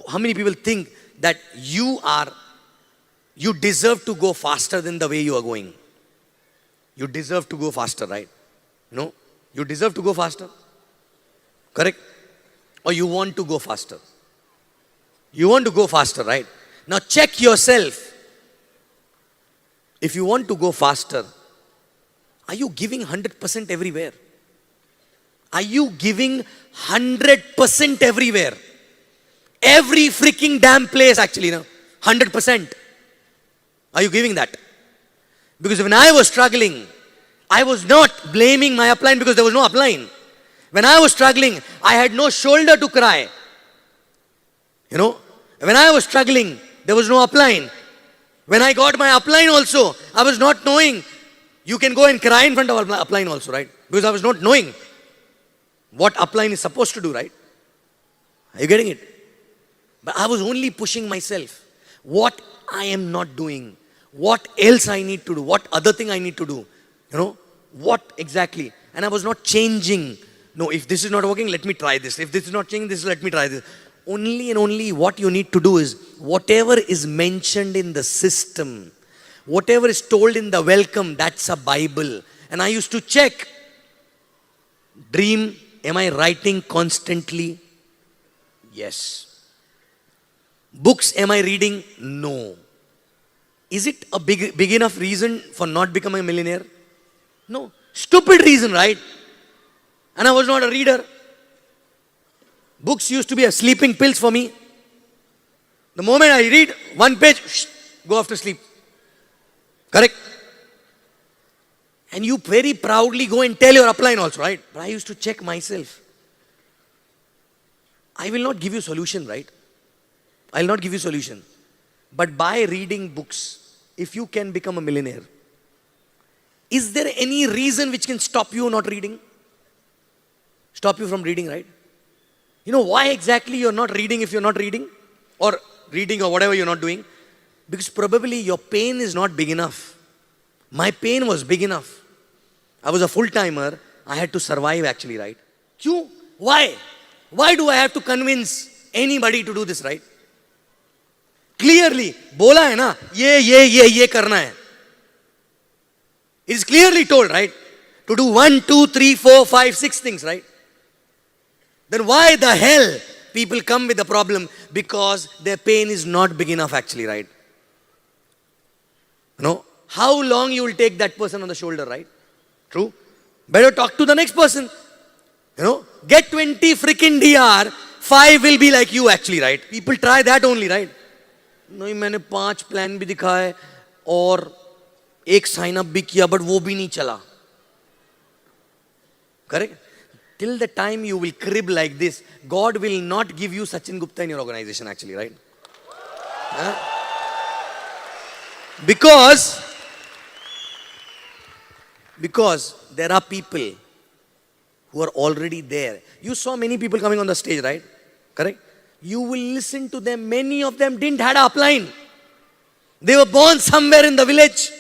how many people think that you deserve to go faster than the way you are going? You deserve to go faster, right? You deserve to go faster. Correct? Or you want to go faster. You want to go faster, right? Now check yourself. If you want to go faster, are you giving 100% everywhere? Are you giving 100% everywhere? Every freaking damn place actually, 100%. Are you giving that? Because when I was struggling, I was not blaming my upline because there was no upline. When I was struggling, I had no shoulder to cry. When I was struggling, there was no upline. When I got my upline also, I was not knowing. You can go and cry in front of upline also, right? Because I was not knowing what upline is supposed to do, right? Are you getting it? But I was only pushing myself. What I am not doing. What else I need to do. What other thing I need to do. What exactly. And I was not changing. No, if this is not working, let me try this. If this is not changing, let me try this. Only and only what you need to do is whatever is mentioned in the system, whatever is told in the welcome, that's a Bible. And I used to check. Dream, am I writing constantly? Yes. Books, am I reading? No. Is it a big enough reason for not becoming a millionaire? No. Stupid reason, right? And I was not a reader. Books used to be a sleeping pills for me. The moment I read one page, go off to sleep. Correct? And you very proudly go and tell your upline also, right? But I used to check myself. I will not give you solution, right? I will not give you solution. But by reading books, if you can become a millionaire, is there any reason which can stop you not reading? Stop you from reading, right? Why exactly you're not reading if you're not reading? Or reading or whatever you're not doing? Because probably your pain is not big enough. My pain was big enough. I was a full-timer. I had to survive actually, right? Why? Why do I have to convince anybody to do this, right? Clearly, bola hai na, ye karna hai. It is clearly told, right? To do 1, 2, 3, 4, 5, 6 things, right? Then why the hell people come with the problem? Because their pain is not big enough actually, right? How long you will take that person on the shoulder, right? True? Better talk to the next person. Get 20 freaking DR, 5 will be like you actually, right? People try that only, right? नहीं मैंने 5 plan भी दिखाए और 1 sign up भी किया but वो भी नहीं चला. Correct? Till the time you will crib like this, God will not give you Sachin Gupta in your organization actually, right? Because there are people who are already there. You saw many people coming on the stage, right? Correct? You will listen to them. Many of them didn't have an upline. They were born somewhere in the village.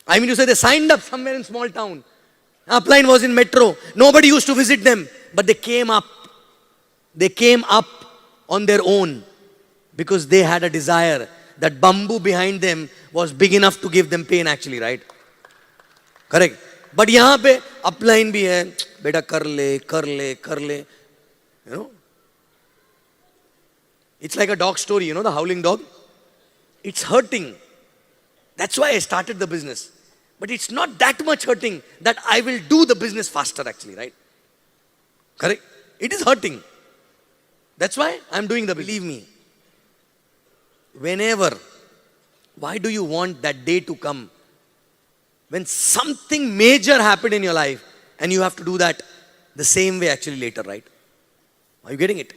I mean to say they signed up somewhere in small town. Upline was in metro. Nobody used to visit them. But they came up. They came up on their own because they had a desire. That bamboo behind them was big enough to give them pain actually, right? Correct. But यहाँ पे upline भी है. बेटा कर ले. It's like a dog story, the howling dog. It's hurting. That's why I started the business. But it's not that much hurting that I will do the business faster actually, right? Correct? It is hurting. That's why I'm doing the business. Believe me. Whenever, why do you want that day to come when something major happened in your life and you have to do that the same way actually later, right? Are you getting it?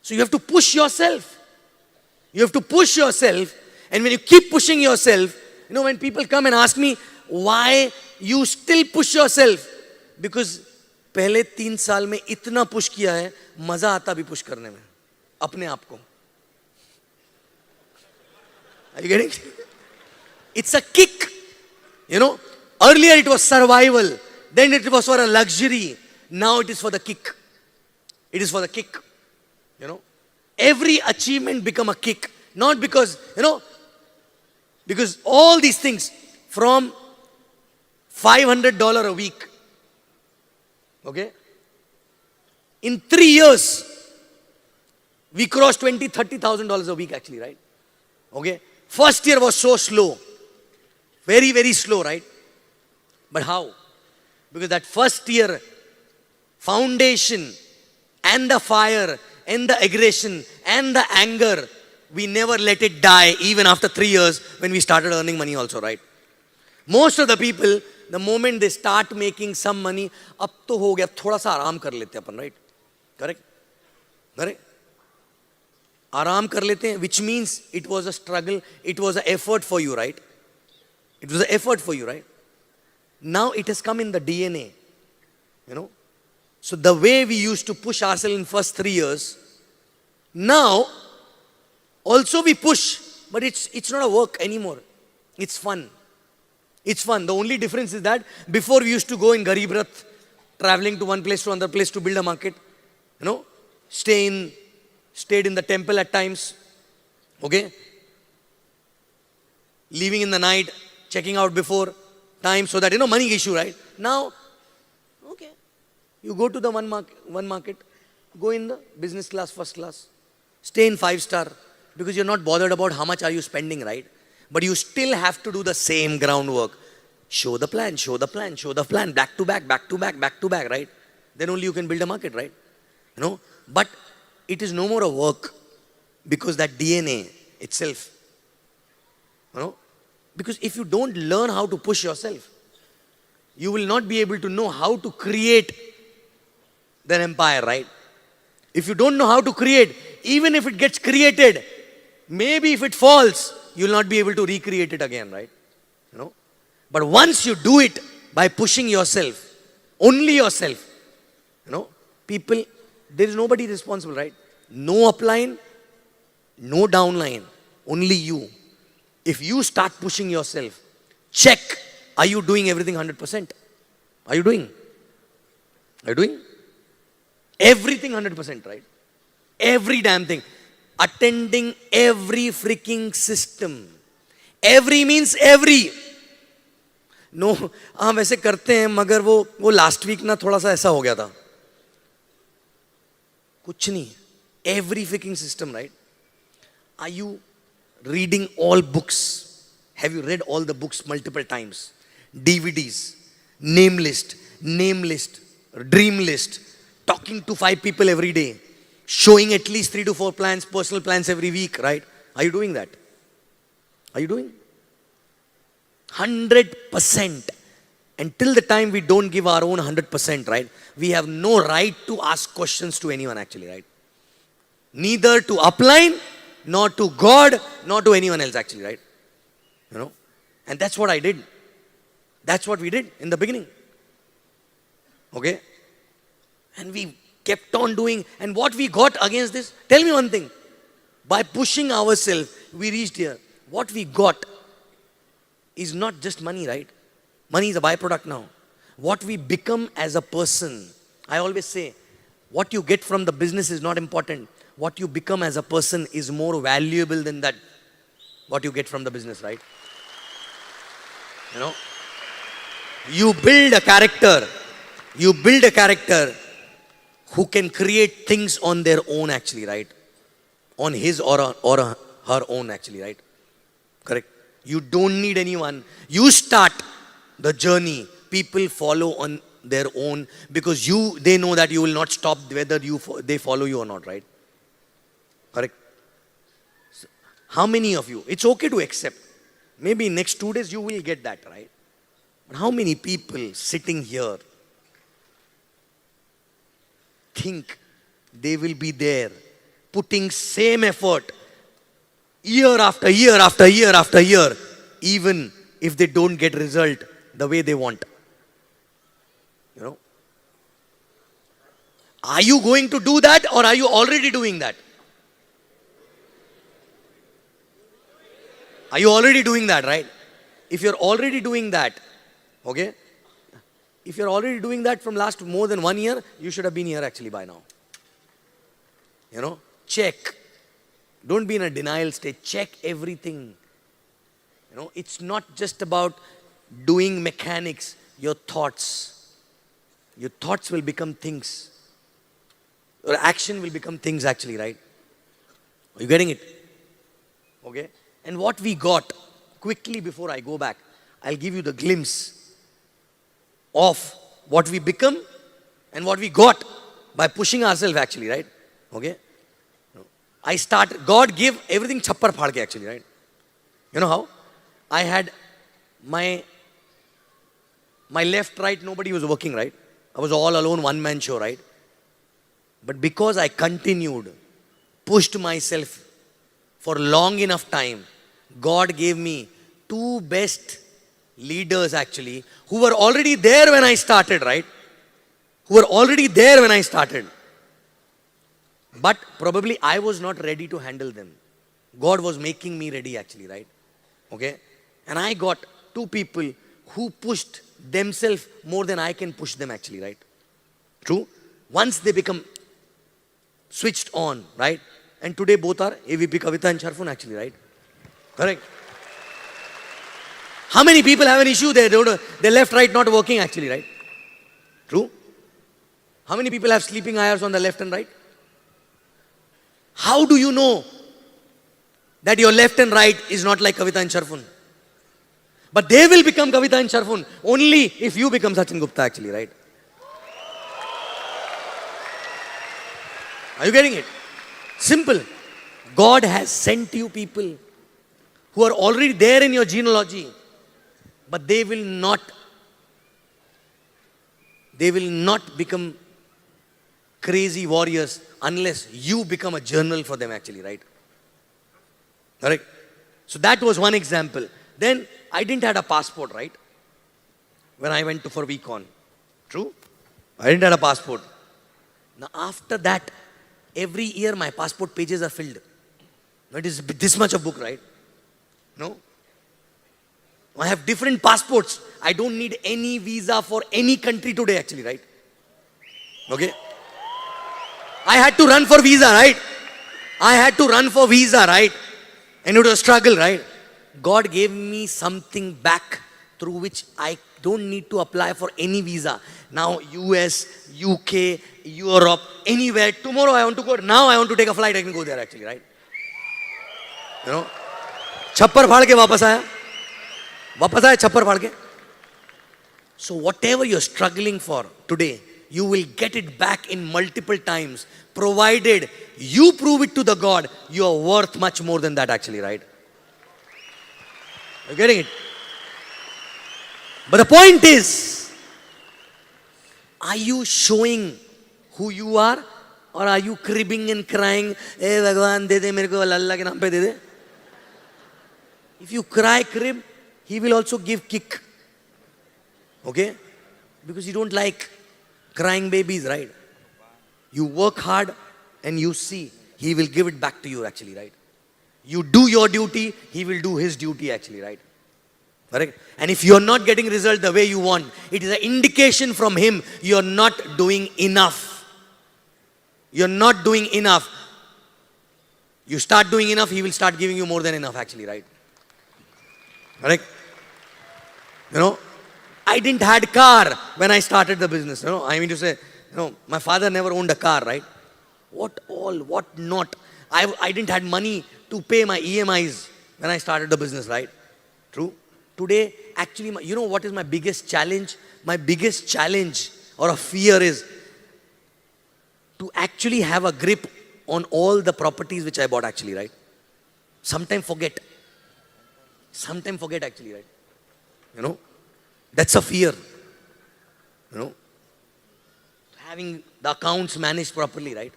So you have to push yourself. You have to push yourself, and when you keep pushing yourself, when people come and ask me why you still push yourself, because पहले 3 साल में इतना push किया है, मजा आता भी push करने में अपने आप को. Are you getting it? It's a kick. Earlier it was survival, then it was for a luxury, now it is for the kick. It is for the kick. You know, every achievement become a kick. Not because, because all these things from $500 a week, okay? In 3 years, we crossed $20,000-$30,000 a week actually, right? Okay? First year was so slow. Very, very slow, right? But how? Because that first year, foundation and the fire and the aggression and the anger, we never let it die even after 3 years when we started earning money also, right? Most of the people, the moment they start making some money, ab to ho gaya, thoda sa aaram kar lete apan, right? Correct? Correct? Aaram kar lete hain, which means it was a struggle, it was an effort for you, right? It was an effort for you, right? Now it has come in the DNA, So the way we used to push ourselves in first 3 years, now also we push, but it's not a work anymore. It's fun. It's fun. The only difference is that before we used to go in Garib Rath, traveling to one place to another place to build a market, stayed in the temple at times, okay? Leaving in the night, checking out before time so that, money issue, right? Now, okay, you go to the one market, go in the business class, first class, stay in 5-star because you're not bothered about how much are you spending, right? But you still have to do the same groundwork. Show the plan, back to back, right? Then only you can build a market, right? But it is no more a work because that DNA itself, because if you don't learn how to push yourself, you will not be able to know how to create an empire, right? If you don't know how to create, even if it gets created, maybe if it falls, you will not be able to recreate it again, right? But once you do it by pushing yourself, only yourself, people, there is nobody responsible, right? No upline, no downline, only you. If you start pushing yourself, check, are you doing everything 100%? Are you doing? Are you doing? Everything 100%, right? Every damn thing. Attending every freaking system. Every means every. No, हम ऐसे करते हैं मगर वो last week ना थोड़ा सा ऐसा हो गया था. कुछ नहीं. Every freaking system, right? Are you reading all books? Have you read all the books multiple times? DVDs, name list, dream list, talking to 5 people every day, showing at least 3 to 4 plans, personal plans every week, right? Are you doing that? Are you doing? 100%. Until the time we don't give our own 100%, right? We have no right to ask questions to anyone actually, right? Neither to upline, nor to God, nor to anyone else actually, right? And that's what I did. That's what we did in the beginning. Okay? And we kept on doing. And what we got against this, tell me one thing. By pushing ourselves, we reached here. What we got is not just money, right? Money is a byproduct now. What we become as a person, I always say, what you get from the business is not important. What you become as a person is more valuable than that, what you get from the business, right? You build a character who can create things on their own actually, right? On his or her own actually, right? Correct. You don't need anyone. You start the journey. People follow on their own because they know that you will not stop whether they follow you or not, right? Correct. So how many of you, it's okay to accept. Maybe next 2 days you will get that, right? But how many people sitting here think they will be there putting same effort year after year after year after year, even if they don't get result the way they want? Are you going to do that or are you already doing that? Are you already doing that, right? If you're already doing that, okay? If you're already doing that from last more than 1 year, you should have been here actually by now. check. Don't be in a denial state. Check everything. It's not just about doing mechanics. Your thoughts. Your thoughts will become things. Your action will become things actually, right? Are you getting it? Okay? And what we got, quickly before I go back, I'll give you the glimpse of what we become and what we got by pushing ourselves actually, right? Okay? God gave everything chappar phad ke actually, right? You know how? I had my left, right, nobody was working, right? I was all alone, one man show, right? But because I continued, pushed myself for long enough time, God gave me two best leaders actually, who were already there when I started, right? Who were already there when I started. But probably I was not ready to handle them. God was making me ready actually, right? Okay? And I got two people who pushed themselves more than I can push them actually, right? True? Once they become switched on, right? And today both are AVP Kavita and Sharfun actually, right? Correct? How many people have an issue there? Their left, right not working actually, right? True? How many people have sleeping hours on the left and right? How do you know that your left and right is not like Kavita and Sharfun? But they will become Kavita and Sharfun only if you become Sachin Gupta actually, right? Are you getting it? Simple. God has sent you people who are already there in your genealogy, but they will not become crazy warriors unless you become a journal for them actually, right? Correct? So that was one example. Then I didn't have a passport, right? When I went for VCon. True? I didn't have a passport. Now after that, every year my passport pages are filled. Now it is this much of book, right? No? I have different passports. I don't need any visa for any country today actually, right? Okay? I had to run for visa, right? I had to run for visa, right? And it was a struggle, right? God gave me something back through which I don't need to apply for any visa. Now US, UK, Europe, anywhere. Tomorrow I want to go. Now I want to take a flight. I can go there actually, right? Chappar phad ke wapas aaya. Wapas aaya chappar phad ke. So whatever you're struggling for today, you will get it back in multiple times, provided you prove it to the God, you are worth much more than that actually, right? You're getting it? But the point is, are you showing who you are, or are you cribbing and crying, "Hey Bhagwan, de de mere ko Allah ke naam pe de de"? If you cry, crib, he will also give kick. Okay? Because you don't like crying babies, right? You work hard and you see, he will give it back to you actually, right? You do your duty, he will do his duty actually, right? Correct? And if you're not getting result the way you want, it is an indication from him you're not doing enough. You're not doing enough. You start doing enough, he will start giving you more than enough actually, right? Correct? I didn't had car when I started the business. I mean to say, my father never owned a car, right? What all, what not? I didn't had money to pay my EMIs when I started the business, right? True? Today, actually, what is my biggest challenge? My biggest challenge or a fear is to actually have a grip on all the properties which I bought actually, right? Sometimes forget actually, right? That's a fear. Having the accounts managed properly, right?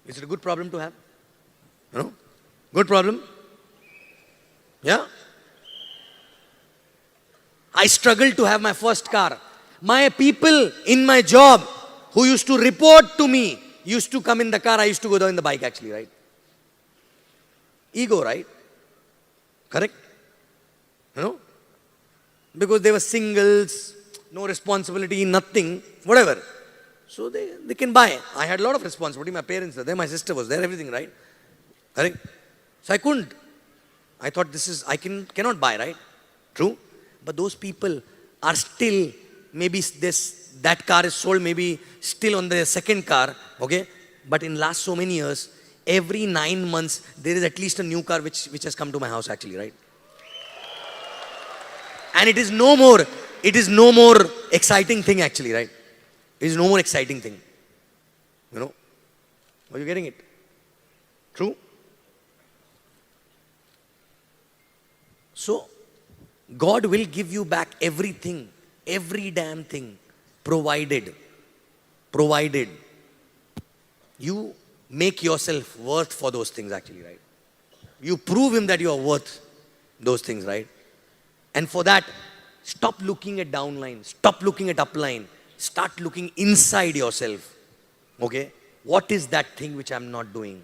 Is it a good problem to have? Good problem? Yeah? I struggled to have my first car. My people in my job who used to report to me used to come in the car. I used to go down in the bike actually, right? Ego, right? Correct? Because they were singles, no responsibility, nothing, whatever. So they can buy. I had a lot of responsibility. My parents were there, my sister was there, everything, right? Correct? So I couldn't. I thought cannot buy, right? True? But those people are still, maybe that car is sold, maybe still on their second car, okay? But in last so many years, every 9 months, there is at least a new car which has come to my house actually, right? And it is no more exciting thing actually, right? It is no more exciting thing. You know? Are you getting it? True? So, God will give you back everything, every damn thing, provided you make yourself worth for those things actually, right? You prove Him that you are worth those things, right? And for that, stop looking at downline, stop looking at upline, start looking inside yourself. Okay? What is that thing which I'm not doing?